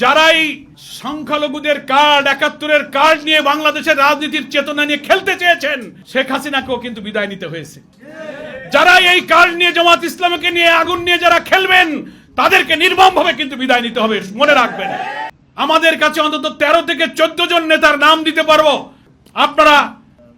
যারাই সংখ্যালঘুদের card ৭১-এর card নিয়ে বাংলাদেশের রাজনীতির চেতনা নিয়ে খেলতে চেয়েছেন, শেখ হাসিনাকেও কিন্তু বিদায় নিতে হয়েছে। যারা এই কার্ড নিয়ে জামাত ইসলামকে নিয়ে আগুন নিয়ে যারা খেলবেন, তাদেরকে নির্মমভাবে কিন্তু বিদায় নিতে হবে, মনে রাখবেন। আমাদের কাছে অন্তত ১৩ থেকে ১৪ জন নেতার নাম দিতে পারবো। আপনারা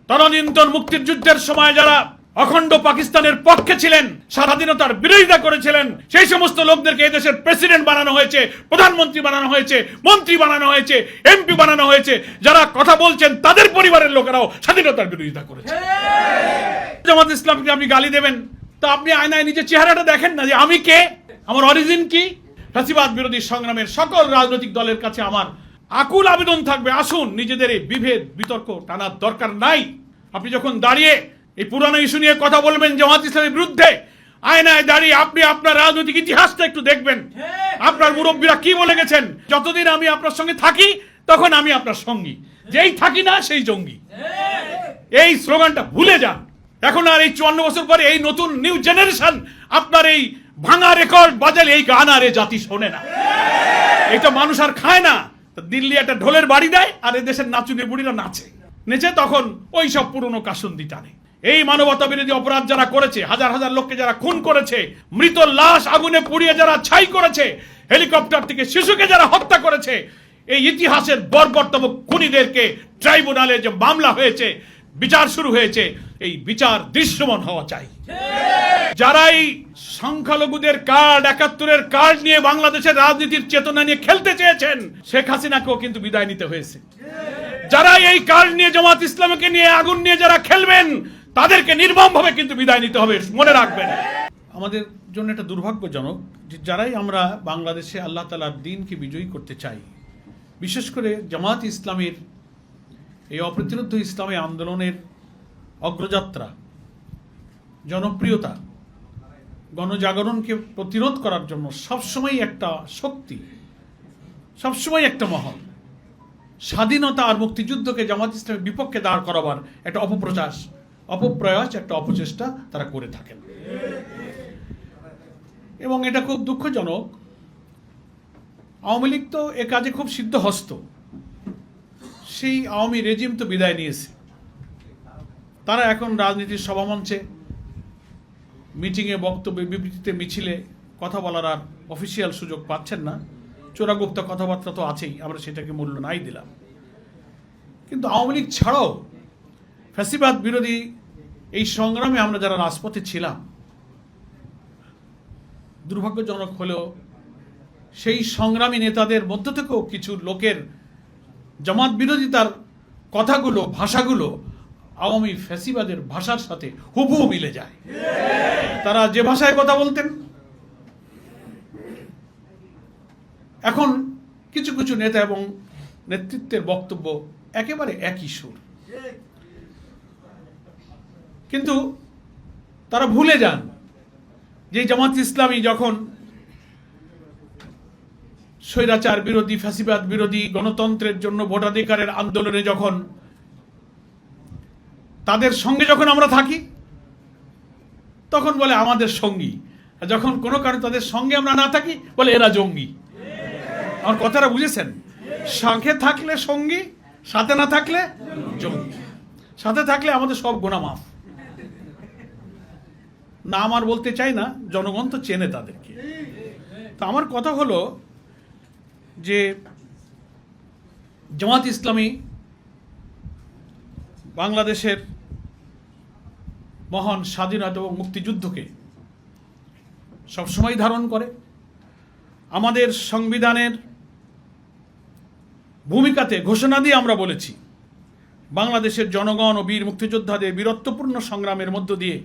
তদানীন্তন মুক্তির যুদ্ধের সময় যারা অখণ্ড পাকিস্তানের পক্ষে ছিলেন, স্বাধীনতার বিরোধিতা করেছিলেন, সেই সমস্ত লোকদেরকে এই দেশের প্রেসিডেন্ট বানানো হয়েছে, প্রধানমন্ত্রী বানানো হয়েছে, মন্ত্রী বানানো হয়েছে, এমপি বানানো হয়েছে। যারা কথা বলছেন তাদের পরিবারের লোকেরাও স্বাধীনতার বিরোধিতা করেছে। জামাত ইসলামকে আপনি গালি দেবেন, তো আপনি আয়নায় নিজের চেহারাটা দেখেন না যে আমি কে, আমার অরিজিন কি। ফ্যাসিবাদ বিরোধী সংগ্রামের সকল রাজনৈতিক দলের কাছে আমার আকুল আবেদন থাকবে, আসুন নিজেদের এই বিভেদ বিতর্ক টানার দরকার নাই। আপনি যখন দাঁড়িয়ে এই পুরানো ইস্যু নিয়ে কথা বলবেন জামাত ইসলামের বিরুদ্ধে, আয়নায় দাঁড়িয়ে আপনি আপনার রাজনৈতিক ইতিহাসটা একটু দেখবেন। আপনার মুরব্বীরা কি বলে গেছেন, যতদিন আমি আপনার সঙ্গে থাকি তখন আমি আপনার সঙ্গী, যেই থাকি না সেই জঙ্গি। এই স্লোগানটা ভুলে যান। এখন আর এই ৫৪ বছর পরে এই নতুন নিউ জেনারেশন আপনার এই ভাঙা রেকর্ড বাজালে এই গান আর এ জাতি শোনে না, এটা মানুষ আর খায় না। দিল্লি একটা ঢোলের বাড়ি দেয় আর এই দেশের নাচুনে বুড়িরা নেচে তখন ওই সব পুরনো কাসুন্দি টানে। এই মানবতা বিরোধী অপরাধ যারা করেছে, হাজার হাজার লোককে যারা খুন করেছে, মৃত লাশ আগুনে পুড়িয়ে যারা ছাই করেছে, হেলিকপ্টার থেকে শিশুকে যারা হত্যা করেছে, এই ইতিহাসের বর্বরতম খুনিদেরকে ট্রাইব্যুনালে যে মামলা হয়েছে, বিচার শুরু হয়েছে, এই বিচার দৃশ্যমান হওয়া চাই। যারাই সংখ্যালঘুদের কার্ড ৭১-এর কার্ড নিয়ে বাংলাদেশের রাজনীতির চেতনা নিয়ে খেলতে চেয়েছেন, শেখ হাসিনাকেও কিন্তু বিদায় নিতে হয়েছে। যারা এই কার্ড নিয়ে জামাত ইসলামকে নিয়ে আগুন নিয়ে যারা খেলবেন, তাদেরকে নির্মমভাবে কিন্তু বিদায় নিতে হবে, মনে রাখবেন। আমাদের জন্য এটা দুর্ভাগ্যজনক যে যারাই আমরা বাংলাদেশে আল্লাহ তাআলার দ্বীনকে বিজয়ী করতে চাই, বিশেষ করে জামাত ইসলামের এই অপ্রতিরোধ্য ইসলামী আন্দোলনের অগ্রযাত্রা, জনপ্রিয়তা, গণজাগরণকে প্রতিরোধ করার জন্য সবসময় একটা শক্তি, সবসময় একটা মহল স্বাধীনতা আর মুক্তিযুদ্ধকে জামাত ইসলামের বিপক্ষে দাঁড় করাবার একটা অপপ্রয়াস, একটা অপচেষ্টা তারা করে থাকেন। এবং এটা খুব দুঃখজনক, আওয়ামী লীগ তো এ কাজে খুব সিদ্ধহস্ত। সেই আওয়ামী রেজিম তো বিদায় নিয়েছে, তারা এখন রাজনীতির সভামঞ্চে, মিটিংয়ে, বক্তব্যে, বিবৃতিতে, মিছিলে কথা বলার আর অফিসিয়াল সুযোগ পাচ্ছেন না। চোরাগুপ্ত কথাবার্তা তো আছেই, আমরা সেটাকে মূল্য নাই দিলাম। কিন্তু আওয়ামী লীগ ছাড়াও ফ্যাসিবাদ বিরোধী এই সংগ্রামে আমরা যারা রাজপথে ছিলাম, দুর্ভাগ্যজনক হলেও সেই সংগ্রামী নেতাদের মধ্য থেকেও কিছু লোকের জামাত বিরোধিতার কথাগুলো, ভাষাগুলো আওয়ামী ফ্যাসিবাদের ভাষার সাথে হুবহু মিলে যায়। তারা যে ভাষায় কথা বলতেন, এখন কিছু কিছু নেতা এবং নেতৃত্বের বক্তব্য একেবারে একই সুর। কিন্তু তারা ভুলে যান যে জামাত ইসলামী যখন স্বৈরাচার বিরোধী, ফ্যাসিবাদ বিরোধী, গণতন্ত্রের জন্য ভোটাধিকারের আন্দোলনে যখন তাদের সঙ্গে যখন আমরা থাকি, তখন বলে আমাদের সঙ্গী। যখন কোনো কারণে তাদের সঙ্গে আমরা না থাকি, বলে এরা জঙ্গি। আমার কথাটা বুঝেছেন? সঙ্গে থাকলে সঙ্গী, সাথে না থাকলে জঙ্গি। সাথে থাকলে আমাদের সব গুনাহ মাফ। না আমার বলতে চাই না, জনগণ তো চেনে তাদেরকে। তা আমার কথা হলো যে জামাত ইসলামী বাংলাদেশের মহান স্বাধীনতা এবং মুক্তিযুদ্ধকে সবসময় ধারণ করে। আমাদের সংবিধানের ভূমিকাতে ঘোষণা দিয়ে আমরা বলেছি, বাংলাদেশের জনগণ ও বীর মুক্তিযোদ্ধাদের বীরত্বপূর্ণ সংগ্রামের মধ্য দিয়ে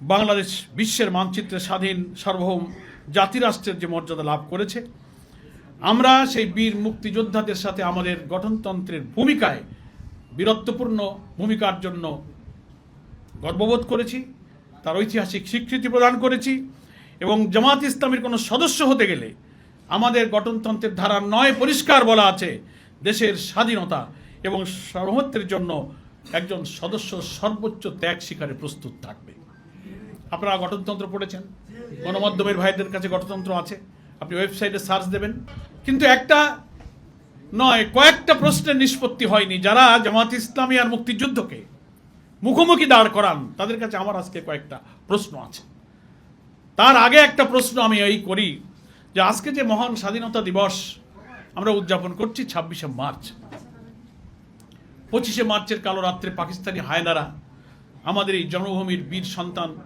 বাংলাদেশ বিশ্বের মানচিত্রে স্বাধীন সার্বভৌম জাতিরাষ্ট্রের যে মর্যাদা লাভ করেছে, আমরা সেই বীর মুক্তিযোদ্ধাদের সাথে আমাদের গঠনতন্ত্রের ভূমিকায়, বীরত্বপূর্ণ ভূমিকার জন্য গর্ববোধ করেছি, তার ঐতিহাসিক স্বীকৃতি প্রদান করেছি। এবং জামাত ইসলামের কোনো সদস্য হতে গেলে আমাদের গঠনতন্ত্রের ধারা ৯ পরিষ্কার বলা আছে, দেশের স্বাধীনতা এবং সার্বভৌমত্বের জন্য একজন সদস্য সর্বোচ্চ ত্যাগ স্বীকারে প্রস্তুত থাকবে। আপনারা গঠনতন্ত্র পড়েছেন, গণমাধ্যমের ভাইদের কাছে গঠনতন্ত্র আছে, আপনি ওয়েবসাইটে সার্চ দেবেন। কিন্তু একটা নয়, কয়েকটা প্রশ্নের নিষ্পত্তি হয়নি। যারা জামাত ইসলামী আর মুক্তিযুদ্ধকে মুখোমুখি দাঁড় করান তাদের কাছে আমার আজকে কয়েকটা প্রশ্ন আছে। তার আগে একটা প্রশ্ন আমি এই করি যে আজকে যে মহান স্বাধীনতা দিবস আমরা উদযাপন করছি 26শে মার্চ, 25শে মার্চের কালো রাত্রে পাকিস্তানি হায়নারা আমাদের এই জন্মভূমির বীর সন্তানদের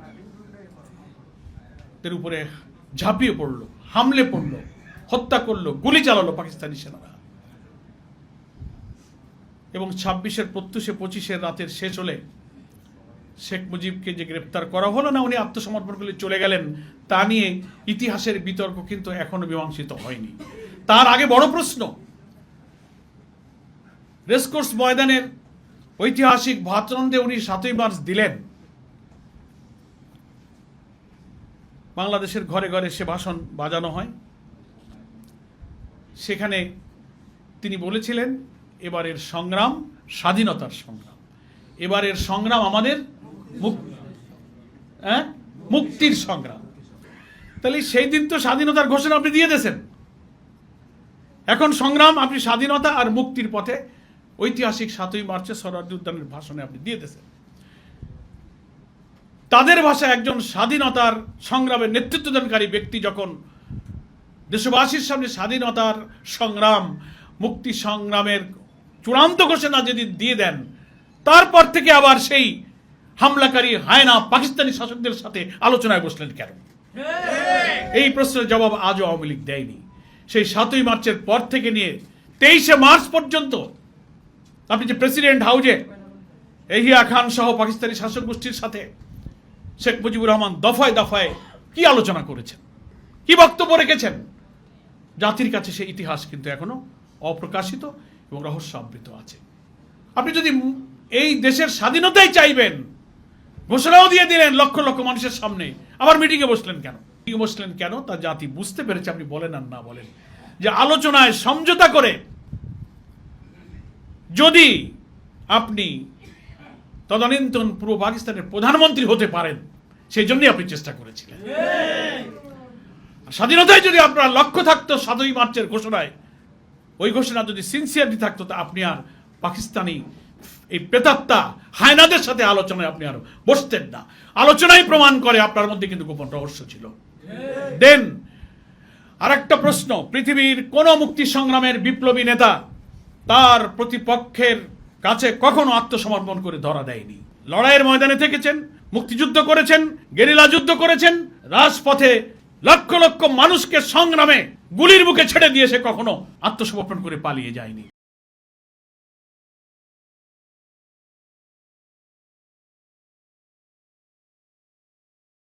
উপরে ঝাঁপিয়ে পড়লো, হামলে পড়লো, হত্যা করলো, গুলি চালালো পাকিস্তানি সেনারা। এবং 26-এর প্রত্যুষে 25-এর রাতের শেষ হলে শেখ মুজিবকে যে গ্রেপ্তার করা হলো না, উনি আত্মসমর্পণ করে চলে গেলেন, তা নিয়ে ইতিহাসের বিতর্ক কিন্তু এখনো মীমাংসিত হয়নি। তার আগে বড় প্রশ্ন, রেসকোর্স ময়দানের ঐতিহাসিক ভাষণ যে উনি 7ই মার্চ দিলেন, বাংলাদেশের ঘরে ঘরে সে ভাষণ বাজানো হয়। সেখানে তিনি বলেছিলেন এবারের সংগ্রাম স্বাধীনতার সংগ্রাম, এবারের সংগ্রাম আমাদের মুক্তির সংগ্রাম। তাহলে সেই দিন তো স্বাধীনতার ঘোষণা আপনি দিয়ে দিয়েছেন, এখন সংগ্রাম আপনি স্বাধীনতা আর মুক্তির পথে ঐতিহাসিক 7ই মার্চে সোহরাওয়ার্দী উদ্যানের ভাষণে আপনি দিয়ে দিয়েছেন। তাদের ভাষায় একজন স্বাধীনতার সংগ্রামের নেতৃত্বদানকারী ব্যক্তি যখন দেশবাসীর সামনে স্বাধীনতার সংগ্রাম, মুক্তি সংগ্রামের চূড়ান্ত ঘোষণা যদি দিয়ে দেন, তারপর থেকে আবার সেই হামলাকারী হায়না পাকিস্তানি শাসকদের সাথে আলোচনায় বসলেন কেন? এই প্রশ্নের জবাব আজও আওয়ামী লীগ দেয়নি। সেই 7ই মার্চের পর থেকে নিয়ে 23শে মার্চ পর্যন্ত আপনি যে প্রেসিডেন্ট হাউজে এহিয়া খান সহ পাকিস্তানি শাসক গোষ্ঠীর সাথে শেখ মুজিবুর রহমান দফায় দফায় কি আলোচনা করেছেন, কি বক্তব্য রেখেছেন, জাতির কাছে সেই ইতিহাস কিন্তু এখনো অপ্রকাশিত এবং রহস্য আবৃত আছে। আপনি যদি এই দেশের স্বাধীনতাই চাইবেন, ঘোষণাও দিয়ে দিলেন লক্ষ লক্ষ মানুষের সামনে, আবার মিটিংয়ে বসলেন কেন? তা জাতি বুঝতে পেরেছে, আপনি বলেন আর না বলেন, যে আলোচনায় সমঝোতা করে যদি আপনি তদানীন্তন পূর্ব পাকিস্তানের প্রধানমন্ত্রী হতে পারেন, সেই জন্যই আপনি চেষ্টা করেছিলেন। স্বাধীনতায় যদি আপনার লক্ষ্য থাকতো 7ই মার্চের ঘোষণায়, ওই ঘোষণা যদি সিনসিয়ারলি থাকতো, তা আপনি আর পাকিস্তানি এই প্রেতাত্মা হায়নাদের সাথে আলোচনায় আপনি আর বসতেন না। আলোচনায় প্রমাণ করে আপনার মধ্যে কিন্তু গোপন রহস্য ছিল। দেন আর একটা প্রশ্ন, পৃথিবীর কোন মুক্তি সংগ্রামের বিপ্লবী নেতা তার প্রতিপক্ষের কাছে কখনো আত্মসমর্পণ করে ধরা দেয়নি। লড়াইয়ের ময়দানে থেকেছেন, মুক্তিযুদ্ধ করেছেন, গেরিলা যুদ্ধ করেছেন, রাজপথে লক্ষ লক্ষ মানুষকে সংগ্রামে গুলির মুখে ছেড়ে দিয়ে সে কখনো আত্মসমর্পণ করে পালিয়ে যায়নি।